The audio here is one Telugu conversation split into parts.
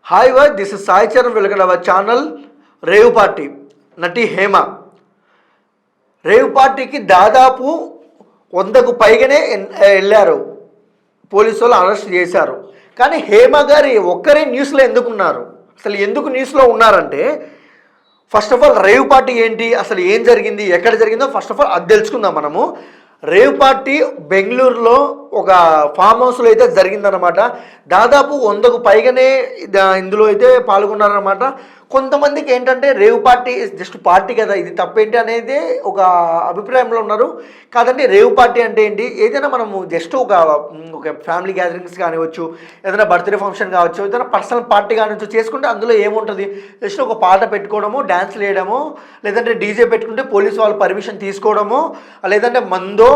Hi this is Sai Charan. Welcome to our channel. Rave party నటి హేమ. రేవ్ పార్టీకి దాదాపు 100కు పైగానే వెళ్ళారు. పోలీసు వాళ్ళు అరెస్ట్ చేశారు. కానీ హేమ గారి ఒక్కరే న్యూస్లో ఎందుకున్నారు? అసలు ఎందుకు న్యూస్లో ఉన్నారంటే, first of all rave party ఏంటి, అసలు ఏం జరిగింది, ఎక్కడ జరిగిందో ఫస్ట్ ఆఫ్ ఆల్ అది తెలుసుకుందాం మనము. రేవ్ పార్టీ బెంగళూరులో ఒక ఫామ్ హౌస్లో అయితే జరిగిందనమాట. దాదాపు 100కు పైగానే ఇందులో అయితే పాల్గొన్నారనమాట. కొంతమందికి ఏంటంటే రేవ్ పార్టీ జస్ట్ పార్టీ కదా, ఇది తప్పేంటి అనేది ఒక అభిప్రాయంలో ఉన్నారు. కాదండి, రేవ్ పార్టీ అంటే ఏంటి, ఏదైనా మనము జస్ట్ ఒక ఫ్యామిలీ గ్యాదరింగ్స్ కానివచ్చు, ఏదైనా బర్త్డే ఫంక్షన్ కావచ్చు, ఏదైనా పర్సనల్ పార్టీ కానివచ్చు చేసుకుంటే అందులో ఏముంటుంది, జస్ట్ ఒక పాట పెట్టుకోవడము, డ్యాన్స్లు వేయడము, లేదంటే డీజే పెట్టుకుంటే పోలీసు వాళ్ళు పర్మిషన్ తీసుకోవడము, లేదంటే మందో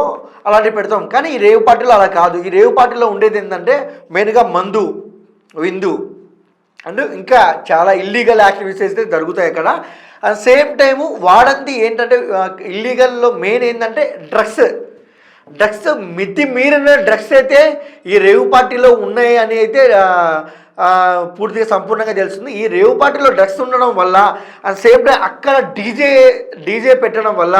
అలాంటివి పెడతాం. కానీ ఈ రేవ్ పార్టీలో అలా కాదు. ఈ రేవ్ పార్టీలో ఉండేది ఏంటంటే మెయిన్గా మందు, విందు అండ్ ఇంకా చాలా ఇల్లీగల్ యాక్టివిటీస్ అయితే జరుగుతాయి అక్కడ. అట్ సేమ్ టైము వాడంది ఏంటంటే ఇల్లీగల్లో మెయిన్ ఏంటంటే డ్రగ్స్ మితిమీరిన డ్రగ్స్ అయితే ఈ రేవ్ పార్టీలో ఉన్నాయి అని అయితే పూర్తిగా సంపూర్ణంగా తెలుస్తుంది. ఈ రేవ్ పార్టీలో డ్రగ్స్ ఉండడం వల్ల అట్ సేమ్ టైం అక్కడ డీజే పెట్టడం వల్ల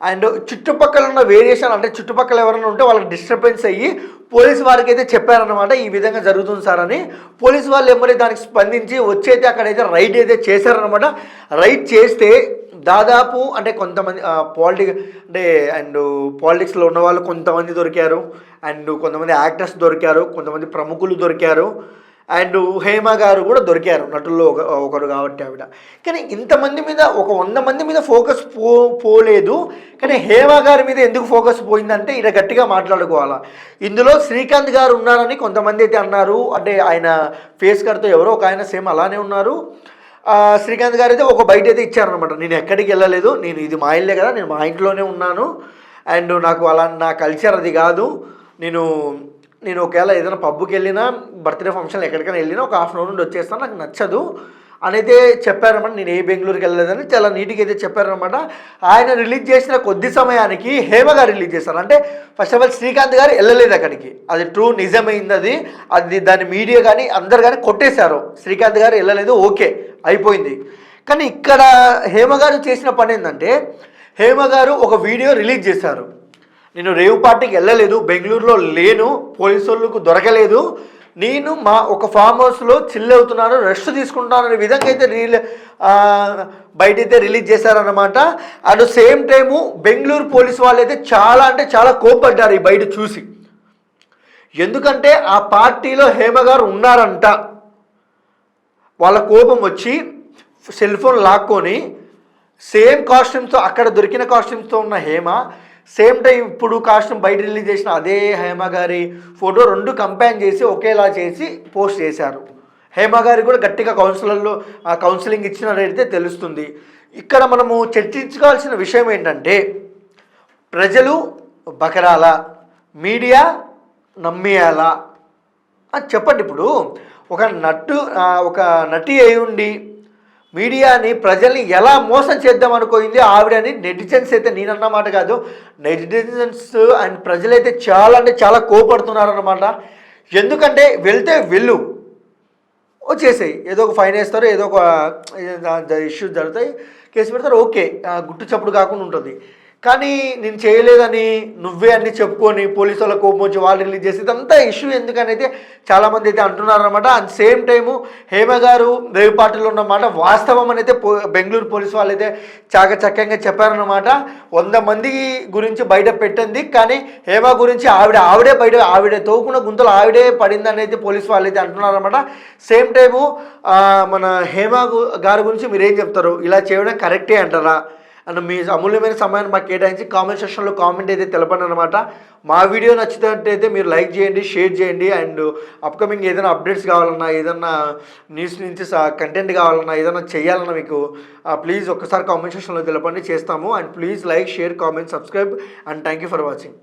అండ్ చుట్టుపక్కల ఉన్న వేరియేషన్, అంటే చుట్టుపక్కల ఎవరైనా ఉంటే వాళ్ళకి డిస్టర్బెన్స్ అయ్యి పోలీసు వారికి అయితే చెప్పారనమాట, ఈ విధంగా జరుగుతుంది సార్ అని. పోలీసు వాళ్ళు ఏమని దానికి స్పందించి వచ్చైతే అక్కడైతే రైడ్ అయితే చేశారనమాట. రైడ్ చేస్తే దాదాపు అంటే కొంతమంది పాలిటిక్స్లో ఉన్న వాళ్ళు కొంతమంది దొరికారు, అండ్ కొంతమంది యాక్టర్స్ దొరికారు, కొంతమంది ప్రముఖులు దొరికారు, అండ్ హేమ గారు కూడా దొరికారు, నటుల్లో ఒకరు కాబట్టి ఆవిడ. కానీ ఇంతమంది మీద ఒక 100 మంది మీద ఫోకస్ పోలేదు. కానీ హేమ గారి మీద ఎందుకు ఫోకస్ పోయిందంటే ఇలా గట్టిగా మాట్లాడుకోవాలా. ఇందులో శ్రీకాంత్ గారు ఉన్నారని కొంతమంది అయితే అన్నారు. అంటే ఆయన ఫేస్ కట్తో ఎవరో ఒక ఆయన సేమ్ అలానే ఉన్నారు. శ్రీకాంత్ గారు అయితే ఒక బయట అయితే ఇచ్చారనమాట, నేను ఎక్కడికి వెళ్ళలేదు, నేను ఇది మా ఇల్లే కదా, నేను మా ఇంట్లోనే ఉన్నాను, అండ్ నాకు అలా నా కల్చర్ అది కాదు, నేను ఒకవేళ ఏదైనా పబ్కి వెళ్ళినా, బర్త్డే ఫంక్షన్లు ఎక్కడికైనా వెళ్ళినా ఒక హాఫ్ అన్ అవర్ నుండి వచ్చేస్తాను, నాకు నచ్చదు అని అయితే చెప్పారనమాట. నేను ఏ బెంగళూరుకి వెళ్ళలేదని చాలా నీట్గా అయితే చెప్పారనమాట. ఆయన రిలీజ్ చేసిన కొద్ది సమయానికి హేమ గారు రిలీజ్ చేశారు. అంటే ఫస్ట్ ఆఫ్ ఆల్ శ్రీకాంత్ గారు వెళ్ళలేదు అక్కడికి, అది ట్రూ నిజమైంది. అది దాని మీడియా కానీ అందరు కానీ కొట్టేశారు, శ్రీకాంత్ గారు వెళ్ళలేదు, ఓకే అయిపోయింది. కానీ ఇక్కడ హేమ గారు చేసిన పని ఏంటంటే, హేమ గారు ఒక వీడియో రిలీజ్ చేశారు. నేను రేవ్ పార్టీకి వెళ్ళలేదు, బెంగళూరులో లేను, పోలీసు వాళ్ళకు దొరకలేదు, నేను మా ఒక ఫామ్ హౌస్లో చిల్ అవుతున్నాను, రెస్ట్ తీసుకుంటాను అనే విధంగా అయితే బయట అయితే రిలీజ్ చేశారనమాట. At the same time Bengaluru police వాళ్ళు అయితే చాలా అంటే చాలా కోప్పడ్డారు ఈ బయట చూసి. ఎందుకంటే ఆ పార్టీలో హేమ గారు ఉన్నారంట. వాళ్ళ కోపం వచ్చి సెల్ ఫోన్ లాక్కొని సేమ్ కాస్ట్యూమ్స్తో, అక్కడ దొరికిన కాస్ట్యూమ్స్తో ఉన్న హేమ, సేమ్ టైం ఇప్పుడు కాస్ట్యూమ్ బయట రిలీజ్ చేసిన అదే హేమ గారి ఫోటో రెండు కంపేర్ చేసి ఒకేలా చేసి పోస్ట్ చేశారు. హేమ గారి కూడా గట్టిగా కౌన్సిలింగ్ ఇచ్చినట్టయితే తెలుస్తుంది. ఇక్కడ మనము చర్చించుకోవాల్సిన విషయం ఏంటంటే, ప్రజలు బకరాలా, మీడియా నమ్మేయాలా అని చెప్పండి. ఇప్పుడు ఒక నటి అయి ఉండి మీడియాని, ప్రజల్ని ఎలా మోసం చేద్దాం అనుకోయింది ఆవిడని నెటిజన్స్ అయితే, నేనన్నమాట కాదు, నెటిజన్స్ అండ్ ప్రజలైతే చాలా అంటే చాలా కోపడుతున్నారన్నమాట. ఎందుకంటే వెళ్తే వచ్చేసాయి, ఏదో ఒక ఫైన్ వేస్తారు, ఏదో ఒక ఇష్యూస్ జరుగుతాయి, కేసు పెడతారు, ఓకే, గుట్టు చప్పుడు కాకుండా ఉంటుంది. కానీ నేను చేయలేదని నువ్వే అన్ని చెప్పుకొని పోలీసు వాళ్ళ కోపం వచ్చి వాళ్ళు రిలీజ్ చేసి ఇదంతా ఇష్యూ ఎందుకనైతే చాలామంది అయితే అంటున్నారనమాట. అట్ సేమ్ టైము హేమ గారు రేవ్ పార్టీలో ఉన్నమాట వాస్తవం అని అయితే బెంగళూరు పోలీసు వాళ్ళు అయితే చాకచక్యంగా చెప్పారనమాట. 100 మంది గురించి బయట పెట్టింది, కానీ హేమ గురించి ఆవిడే తోకున్న గుంతలు ఆవిడే పడిందని అయితే పోలీసు వాళ్ళు అయితే అంటున్నారనమాట. సేమ్ టైము మన హేమ గారి గురించి మీరేం చెప్తారు? ఇలా చేయడం కరెక్టే అంటారా? అండ్ మీ అమూల్యమైన సమయాన్ని మాకు కేటాయించి కామెంట్ సెక్షన్లో కామెంట్ అయితే తెలపండి అనమాట. మా వీడియో నచ్చినట్టయితే మీరు లైక్ చేయండి, షేర్ చేయండి, అండ్ అప్కమింగ్ ఏదైనా అప్డేట్స్ కావాలన్నా, ఏదన్నా న్యూస్ నుంచి కంటెంట్ కావాలన్నా, ఏదైనా చేయాలన్నా మీకు ప్లీజ్ ఒక్కసారి కామెంట్ సెక్షన్లో తెలపండి, చేస్తాము. And please like, share, comment, subscribe, and thank you for watching.